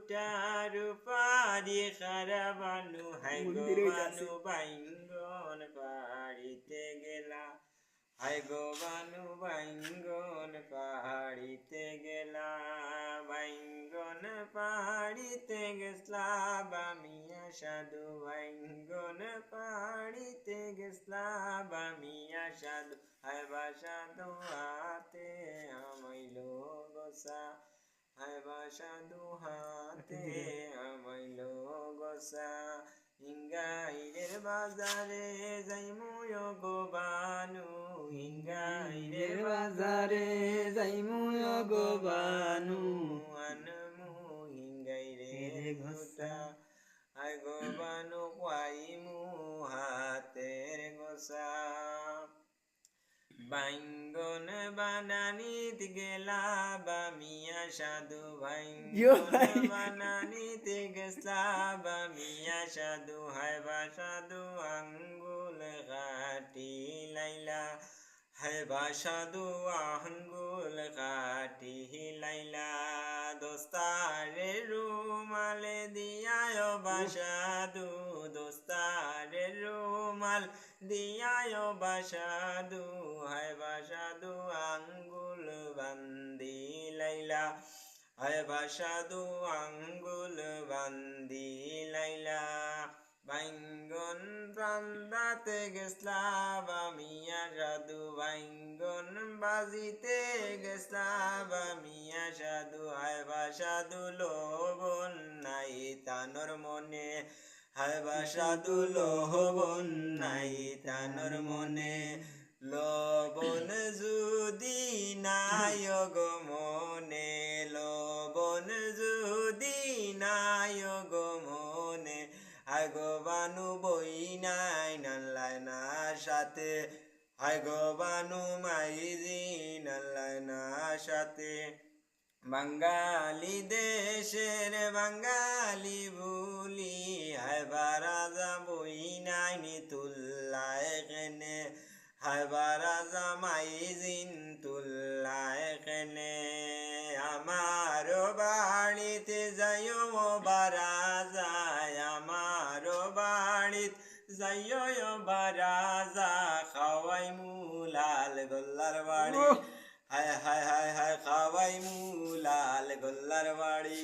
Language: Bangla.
উঠার পারি খারা বানু হাই গো বানু বাইঙ্গন পাড়িতে গেলা হাই গো বানু বাইঙ্গন পাড়িতে গেলা বাইঙ্গন পাড়িতে গেছলা বামিয়া সাধু বাইঙ্গন পাড়িতে গেছলা বামিয়া সাধু হাই বাসা দোয়াতে আমাইল গোসা হাই বাসা দুহাতে আমাইল গোসা হিঙ্গাইরের বাজারে যাইমুয় গো বানু হিঙ্গাইরের বাজারে যাইমুয় গো বানু আনমু হিঙ্গাইরে ঘোষা হাই গো বানু পাইমু হাতের গোসা বাইঙ্গন বানানিত গেলা বামিয়া সাধু বাইঙ্গন বানানিত গেছলা বামিয়া সাধু হাই বা সাধু আঙ্গুল কাটি লাইলা হাই বা সাধু আঙ্গুল কাটি লাইলা দোস্তারে রুমালে দিয়ায় বা সাধু দোস্তারে রুমাল দিয়ায় বা সাধু হাই বা সাধু আঙ্গুল বান্দি লাইলা হাই বা সাধু আঙ্গুল বান্দি লাইলা বাইঙ্গন রান্দাতে গেছলা বামিয়া সাধু বাইঙ্গন বাজিতে গেছলা বামিয়া সাধু হাই বা সাধু লবণ নাই তানোর মনে হাই বা সাধু লবণ নাই তানোর মনে লবণ যদি নাই গো মনে লবণ যদি নাই গো মনে হাই গো বানু বই নাই নাল্লাই না সাথে হাই গো বানু মাইজি নাল্লাই না সাথে বাঙালি দেশের বাঙালি বুলি হাই বা রাজা বই নাই নি তুল্লায় কেনে হাই বা রাজা মাইজিন তুল্লায় কেনে আমার বাড়িতে যাইও বা রাজা আমার বাড়িতে যাইও বা রাজা খাওয়াই মুলাল গোল্লার বাড়ি হায় হায় হায় হায় খাওয়াই মুলাল গোল্লার বাড়ি।